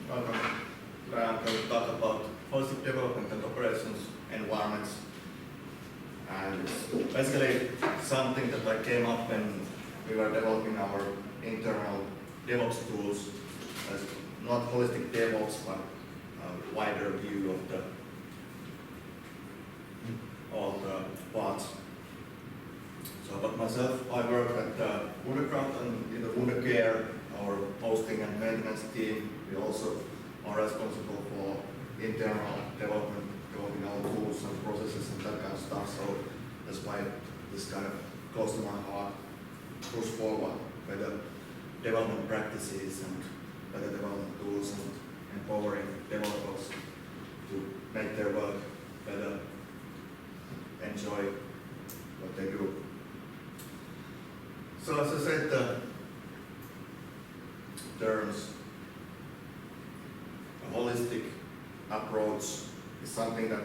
Welcome. Today I'm going to talk about holistic development and operations environments. And it's basically something that I came up when we were developing our internal DevOps tools. As not holistic DevOps, but a wider view of all the parts. So about myself, I work at DrupalCamp and in the Wundercare, our hosting and maintenance team. We also are responsible for internal development, developing our tools and processes and that kind of stuff. So that's why this kind of close to my heart, push forward better development practices and better development tools and empowering developers to make their work better, enjoy what they do. So as I said, the terms, a holistic approach is something that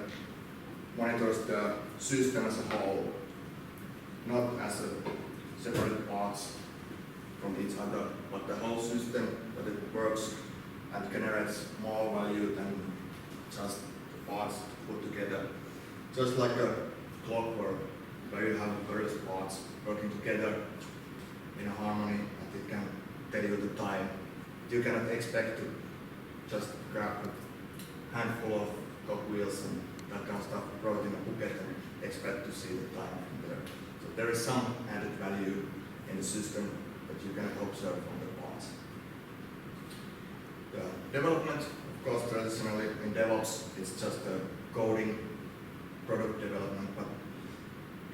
monitors the system as a whole, not as a separate parts from each other, but the whole system, that it works and generates more value than just the parts put together. Just like a clockwork, where you have various parts working together in a harmony, and it can tell you the time. You cannot expect to just grab a handful of cogwheels and that kind of stuff, throw it in a bucket and expect to see the time from there. So there is some added value in the system that you can observe from the parts. The development, of course, traditionally in DevOps, it's just a coding, product development, but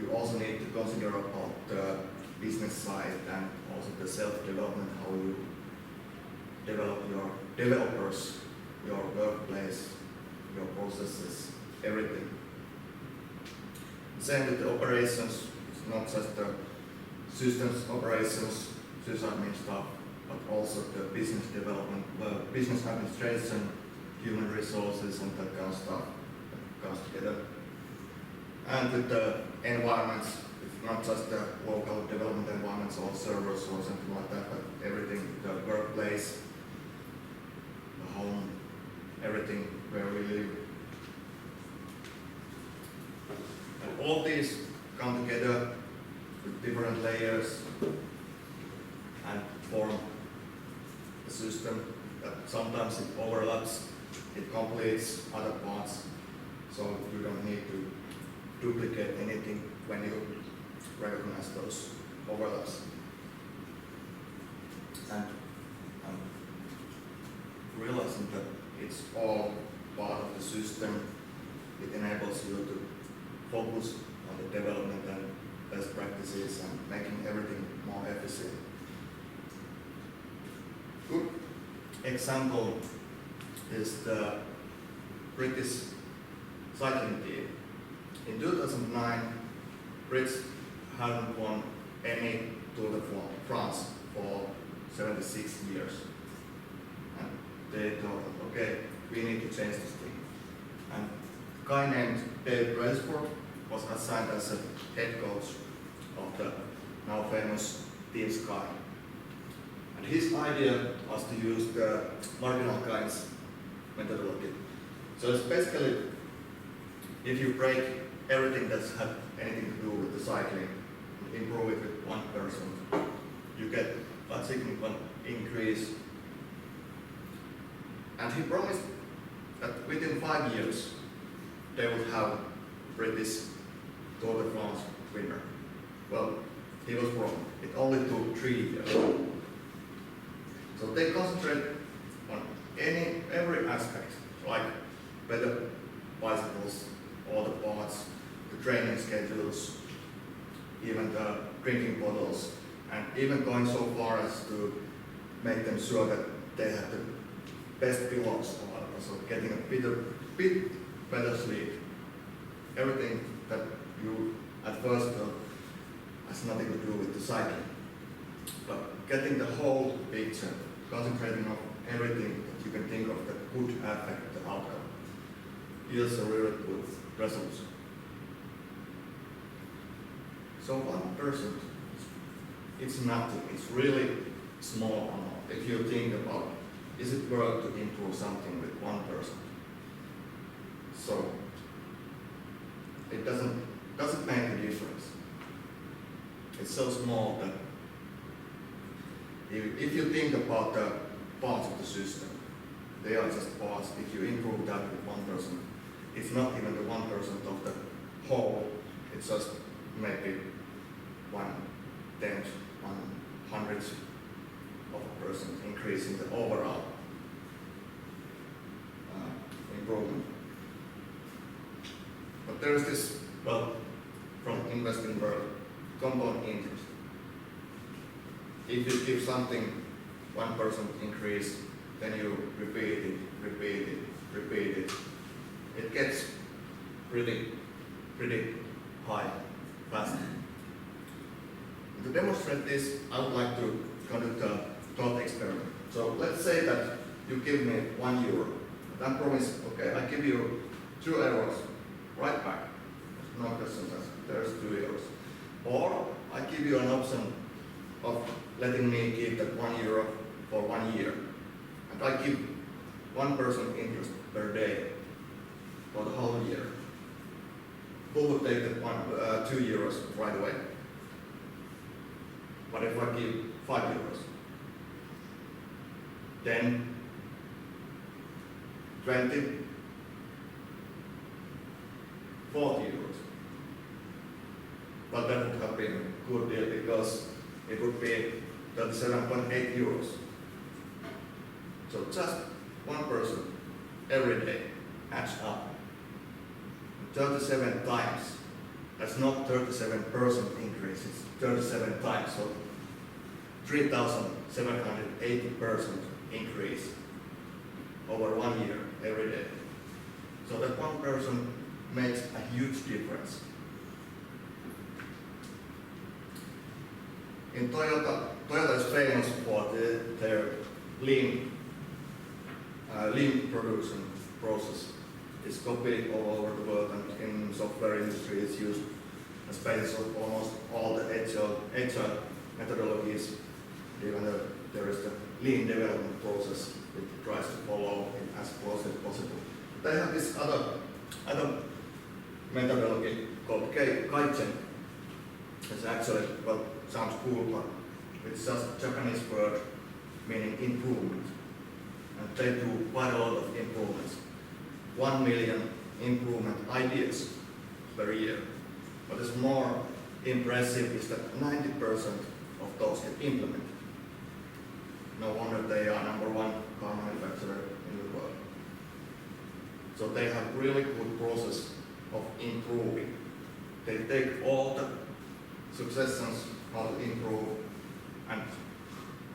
you also need to consider about the business side and also the self-development, how you develop your developers, your workplace, your processes, everything. Same with the operations. It's not just the systems operations, sysadmin stuff, but also the business development, business administration, human resources, and that kind of stuff that comes together. And with the environments, it's not just the local development environments or servers or something like that, but everything, the workplace, the home, everything where we live. And all these come together with different layers and form a system that sometimes it overlaps, it completes other parts, so you don't need to duplicate anything when you recognize those overlaps. And realizing that it's all part of the system, it enables you to focus on the development and best practices and making everything more efficient. Good example is the British cycling team. In 2009, Brits hadn't won any Tour de France for 76 years. And they thought, okay, we need to change this thing. And a guy named Dave Brailsford was assigned as a head coach of the now famous Team Sky. And his idea was to use the marginal gains methodology. So it's basically, if you break everything that's had anything to do with the cycling, improve it with 1%, you get a significant increase. And he promised that within 5 years, they would have British Tour de France winner. Well, he was wrong. It only took 3 years. So they concentrate on every aspect, like better bicycles, all the parts, the training schedules, even the drinking bottles, and even going so far as to make them sure that they have the best pillows available, so getting a bit better sleep. Everything that you at first thought has nothing to do with the cycling. But getting the whole picture, concentrating on everything that you can think of that could affect the outcome, yields a really good resolution. So 1%, it's nothing. It's really small amount. If you think about is it worth to improve something with 1%? So it doesn't make a difference. It's so small that if you think about the parts of the system, they are just parts. If you improve that with 1%, it's not even the 1% of the whole. It's just maybe 1/10, 1/100 of a percent increase in the overall improvement. But there is this, well, from investing world, compound interest. If you give something 1% increase, then you repeat it. It gets pretty high, fast. To demonstrate this, I would like to conduct a thought experiment. So let's say that you give me €1. And I promise, okay, I give you €2 right back. No questions asked. There's €2. Or I give you an option of letting me keep that €1 for 1 year. And I give 1% interest per day for the whole year. Who would take the €2 right away? But if I give €5, then 20, 40 euros. But that would have been a good deal because it would be 37.8 euros. So just 1% every day adds up. 37 times. That's not 37% increase, it's 37 times. So 3,780% increase over 1 year every day. So that 1% makes a huge difference. In Toyota is famous for their lean production process. It's copied all over the world, and in software industry it's used as basis of almost all the agile methodologies. Even though there is the lean development process, it tries to follow it as close as possible. They have this other methodology called Kaizen. It's actually, well, sounds cool, but it's just a Japanese word meaning improvement. And they do quite a lot of improvements. 1 million improvement ideas per year. What is more impressive is that 90% of those get implemented. No wonder they are #1 car manufacturer in the world. So they have really good process of improving. They take all the suggestions how to improve, and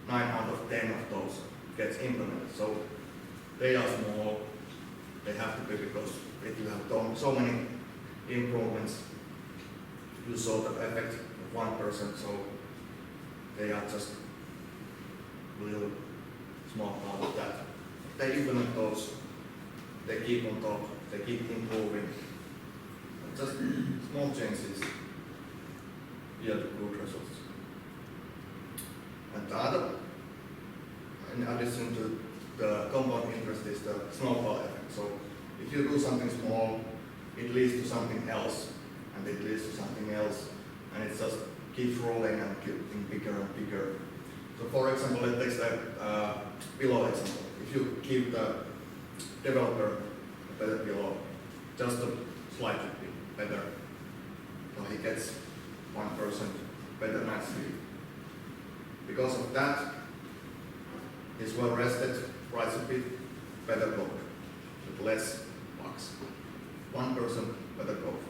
9 out of 10 of those gets implemented. So they are small. They have to be, because if you have done so many improvements, you saw the effect of 1%. So they are just a little small part of that. They implement those. They keep on top. They keep improving. Just small changes yield good results. And the other, in addition to the compound interest, is the snowball effect. So if you do something small, it leads to something else, and it leads to something else, and it just keeps rolling and getting bigger and bigger. So for example, let's take the pillow example. If you give the developer a better pillow, just a slightly better, so he gets 1% better night's sleep. Because of that, he's well rested, writes a bit better code with less bugs. 1% better code.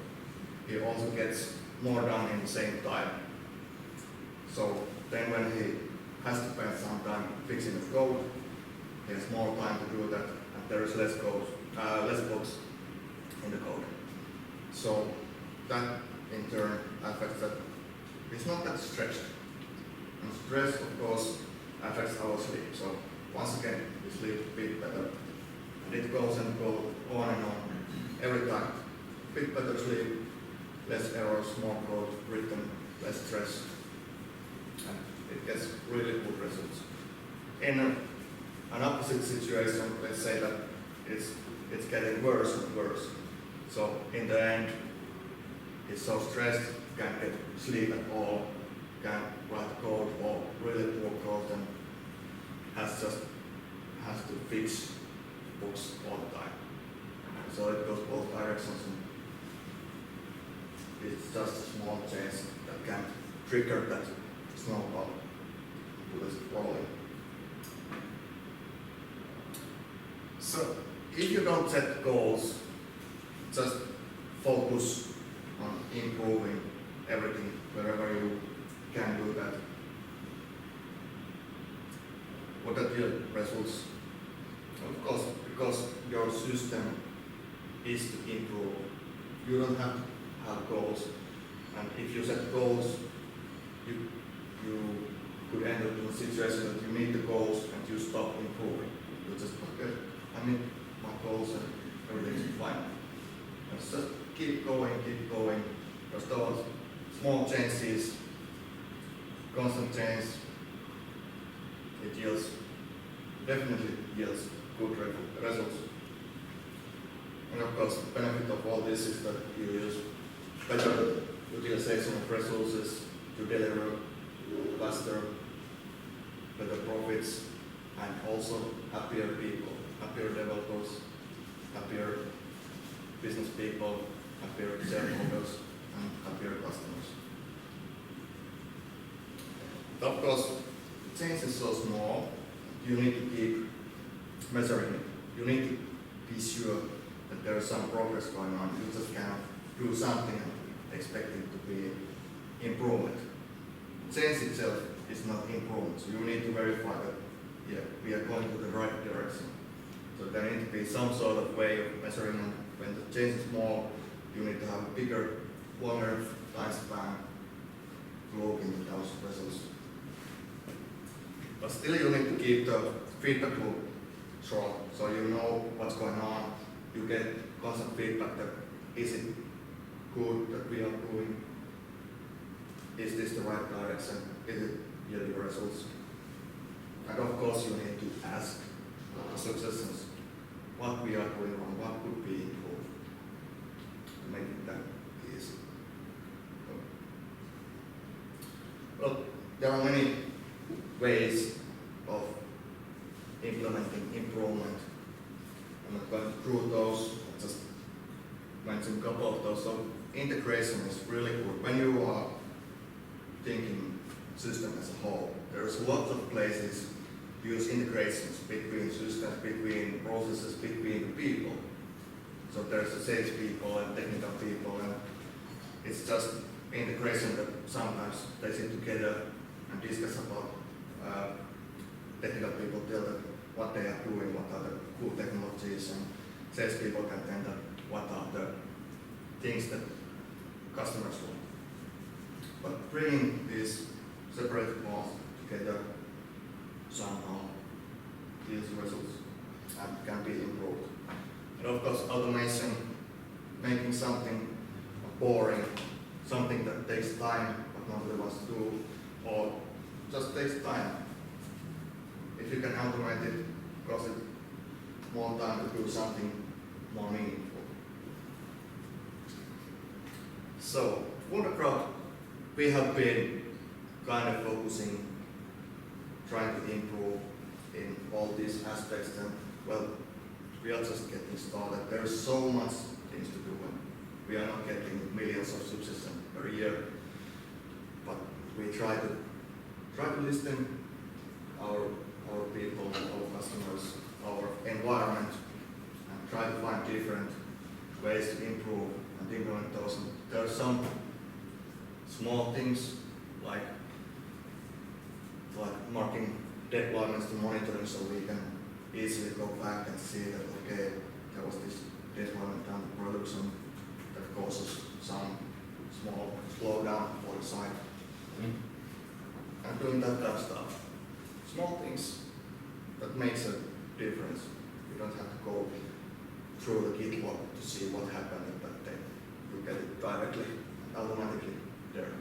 He also gets more done in the same time. So then when he has to spend some time fixing the code, he has more time to do that, and there is less bugs in the code. So that in turn affects that he's not that stressed. And stress, of course, affects our sleep. So once again, we sleep a bit better. And it goes and goes on and on. Every time, a bit better sleep, less errors, more code written, less stress. And it gets really good results. In an opposite situation, let's say that it's getting worse and worse. So in the end, he's so stressed, can't get sleep at all, can't write code or really poor code, and has to fix books all the time. So it goes both directions, and it's just a small change that can trigger that snowball to this rolling. So if you don't set goals, just focus on improving everything wherever you can do that. What are the results? Of course, because your system is to improve. You don't have to have goals. And if you set goals, you could end up in a situation that you meet the goals and you stop improving. You just, okay, I meet my goals and everything's fine. And just keep going, because those small changes, constant change, it definitely yields good results. And of course, the benefit of all this is that you use better utilization of resources to deliver faster, better profits, and also happier people, happier developers, happier business people, happier shareholders, and happier customers. Of course, change is so small, you need to keep measuring it. You need to be sure that there is some progress going on. You just cannot do something and expect it to be improvement. Change itself is not improvement, so you need to verify that we are going to the right direction. So there needs to be some sort of way of measuring, and when the change is small, you need to have a bigger, longer time span to look into those results. But still you need to keep the feedback loop short, so you know what's going on. You get constant feedback that is it good that we are doing? Is this the right direction? Is it yielding results? And of course you need to ask the successors what we are doing wrong, what could be improved to make it that easy. Well, there are many ways of implementing improvement. I'm not going through those, I'll just mention a couple of those. So integration is really good. When you are thinking system as a whole, there's lots of places to use integrations between systems, between processes, between people. So there's the sales people and technical people, and it's just integration that sometimes they sit together and discuss about technical people tell them what they are doing, what are the cool technologies, and sales people can tell them what are the things that customers want. But bringing these separate parts together somehow yields results and can be improved. And of course, automation, making something boring, something that takes time but nobody wants to do, or just takes time. If you can automate it, cost it more time to do something more meaningful. So, Wondercraft, we have been kind of focusing, trying to improve in all these aspects, and well, we are just getting started. There is so much things to do, and we are not getting millions of subscriptions per year, but we try to listen our people, our customers, our environment, and try to find different ways to improve and implement those. And there are some small things like marking deployments to monitoring, so we can easily go back and see that okay, there was this deployment down to production that causes some small slowdown for the site. And doing that kind of stuff. Small things that makes a difference. You don't have to go through the Git log to see what happened at that day. You get it directly and automatically there.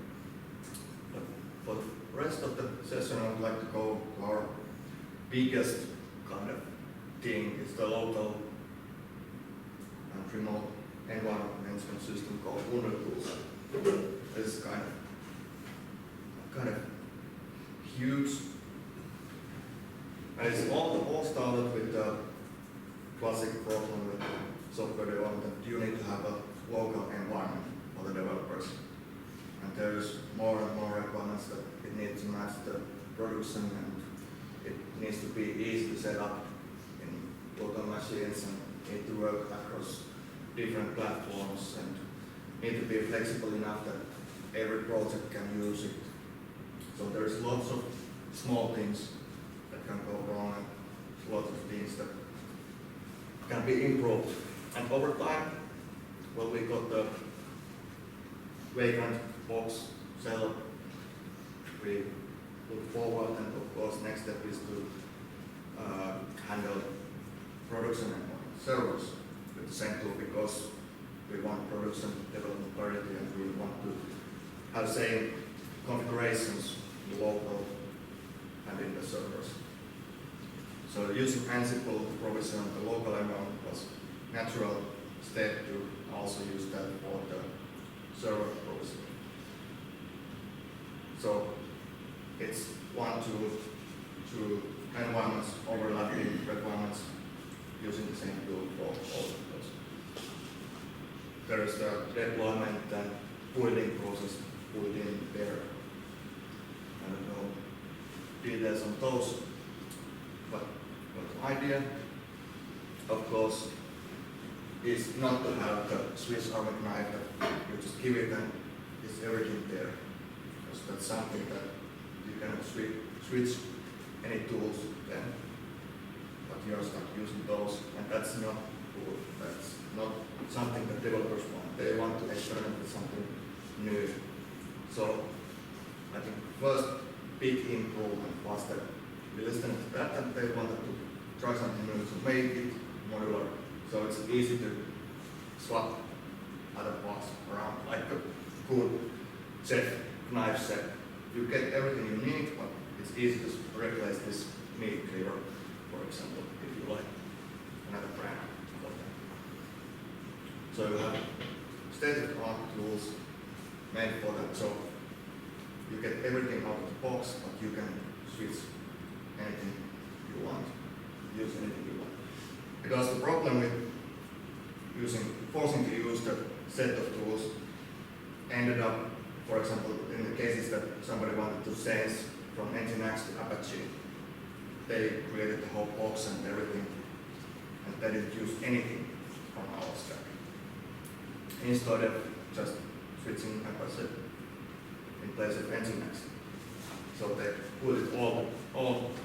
But for the rest of the session, I would like to go to our biggest kind of thing. It's the local and remote environment management system called Tools. It's kind of huge. And it's all started with the classic problem with software development. You need to have a local environment for the developers. And there's more and more requirements that it needs to match the production, and it needs to be easy to set up in local machines and need to work across different platforms and need to be flexible enough that every project can use it. So there's lots of small things that can go wrong and lots of things that can be improved. And over time, well, we got the vagrant box set up. We look forward, and of course next step is to handle production and servers with the same tool, because we want production development parity and we want to have same configurations in the local and in the servers. So using Ansible to provision the local environment was a natural step to also use that for the server provision. So it's one to environments overlapping requirements using the same tool for all of those. There is the deployment and building process built in there. I don't know details on those, but the idea, of course, is not to have the Swiss Army knife that you just give it and it's everything there. Because that's something that you cannot switch any tools then, but you're stuck using those, and that's not cool. That's not something that developers want. They want to experiment with something new. So I think first big improvement was that we listened to that and they wanted to try something new, so make it modular. So it's easy to swap other parts around, like a good set, knife set. You get everything you need, but it's easy to replace this meat cleaver, for example, if you like another brand. So you have state-of-the-art tools made for that job. You get everything out of the box, but you can switch anything you want, use anything you want. Because the problem with forcing to use the set of tools ended up, for example, in the cases that somebody wanted to sense from Nginx to Apache, they created the whole box and everything, and they didn't use anything from our stack. Instead of just switching Apache in place of Nginx. So they put it all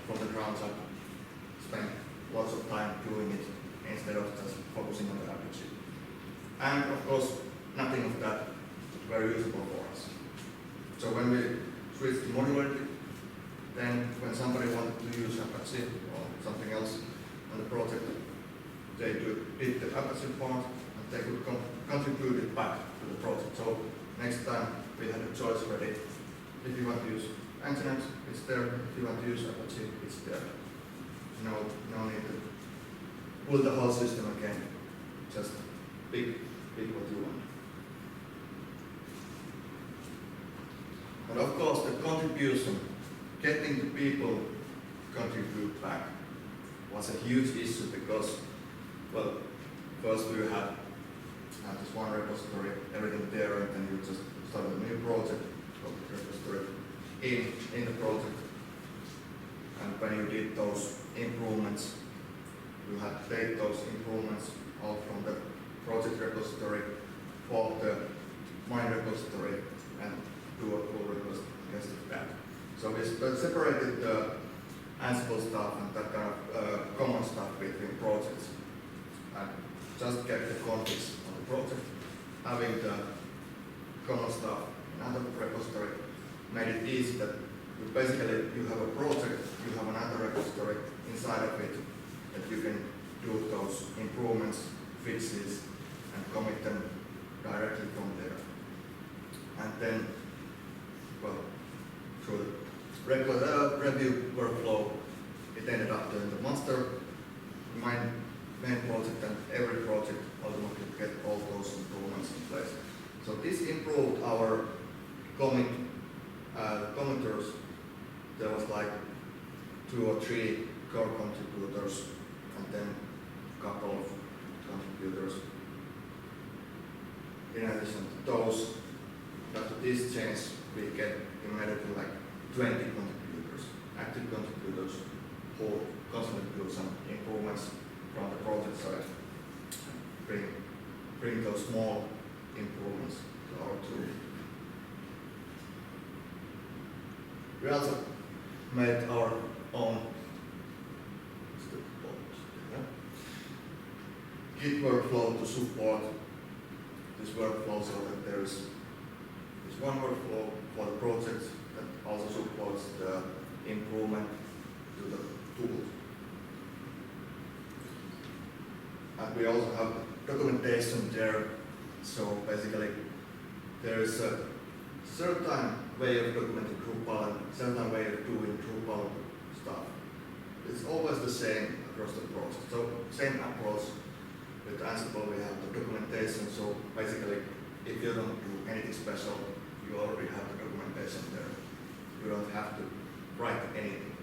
from the ground up, spent lots of time doing it instead of just focusing on the Apache. And of course, nothing of that is very usable for us. So when we switched to modularity, then when somebody wanted to use Apache or something else on the project, they did the Apache part and they could contribute it back to the project. So next time we had a choice ready. If you want to use Nginx, it's there. If you want to use Apache, it's there. No need to pull the whole system again. Just pick what you want. And of course, the contribution, getting the people to contribute back, was a huge issue because, well, first we had this one repository, everything there, and then you just started a new project, got the repository in the project. And when you did those improvements, you had to take those improvements out from the project repository for the main repository and do a pull request against that. So we separated the Ansible stuff and that kind of common stuff between projects, and just kept the configs on the project. Having the common stuff in another repository made it easy that basically you have a project, you have another repository inside of it that you can do those improvements, fixes, and commit them directly from there. And then, well, through the regular review workflow, it ended up in the master main project, and every project ultimately get all those improvements in place. So this improved our commenters. There was like 2 or 3 core contributors and then a couple of contributors. In addition to those, after this change, we get immediately like 20 contributors, active contributors who contribute some improvements from the project side, bring those small improvements to our tool. We also made our own Git workflow to support this workflow, so that there is this one workflow for the project that also supports the improvement to the tool. And we also have documentation there, so basically there is a certain way of documenting Drupal and certain way of doing Drupal stuff. It's always the same across the project. So same approach with Ansible, we have the documentation. So basically, if you don't do anything special, you already have the documentation there. You don't have to write anything.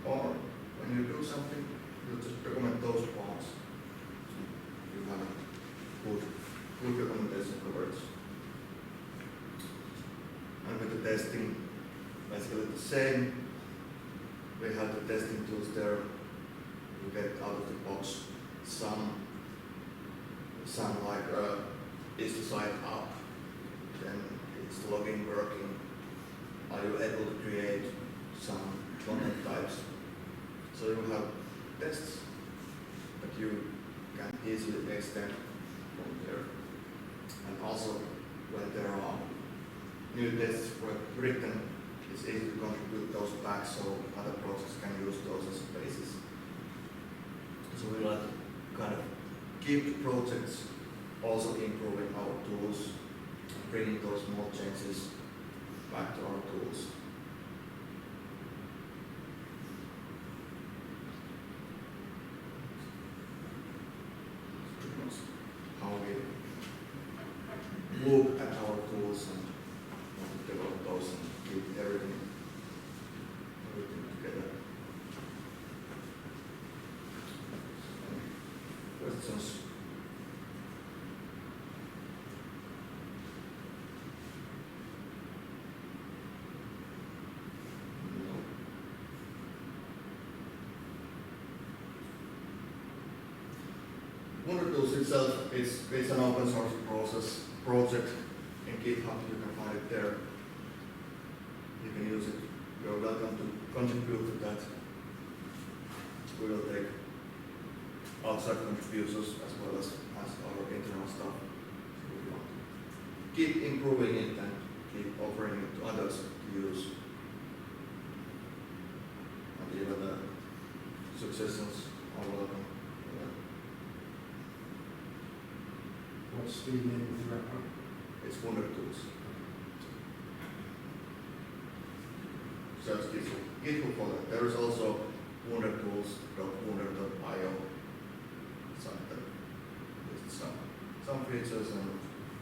Or when you do something, you just document those parts. You have a good documentation coverage. And with the testing, basically the same. We have the testing tools there. You get out of the box some like is the site up? Then is the login working? Are you able to create some content types? So you have tests that you can easily extend from there. And also when there are new tests written, it's easy to contribute those back so other projects can use those as a basis. So we like to kind of keep the projects also improving our tools, bringing those small changes back to our tools. Pretty much how we look at our tools and develop those and keep everything together. Questions? No. WonderTools itself is an open source project in GitHub. You can find it there. You can use it. You're welcome to contribute to that. We will take outside contributors as well as our internal stuff. So we want to keep improving it and keep offering it to others to use. And even the suggestions are welcome. What's the name of the repo? It's WonderTools. Search GitHub for that. There is also wondertools.wunder.io site that lists some features and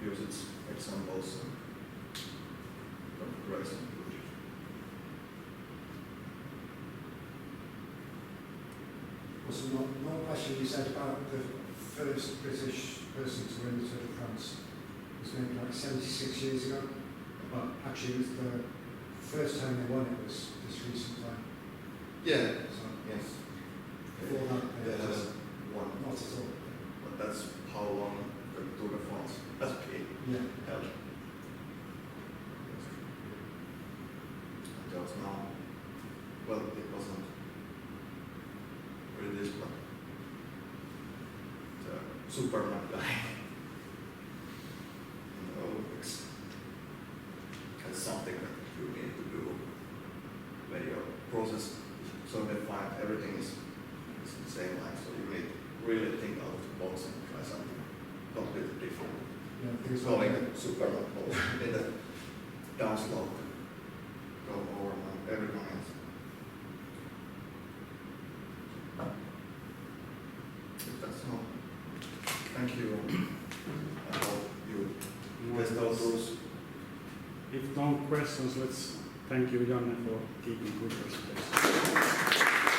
usage examples and configuration. Also, one question you said about the first British person to win the Tour de France was maybe like 76 years ago, but actually it was the first time they won it was this recent time. Yeah. So, Yes. before that, They haven't won. not at all. But that's how long the Tour de France has been Yeah. held. There was no, well, it wasn't British, but the Superman guy in the Olympics. That's something that you need to do when your process is so defined, everything is the same line, so you need to really think out of the box and try something completely different. Yeah, things Going like Superman in the downslope, go over everyone else. Thank you. I hope you test those rules. If no questions, let's thank you, Janne, for keeping good presentation.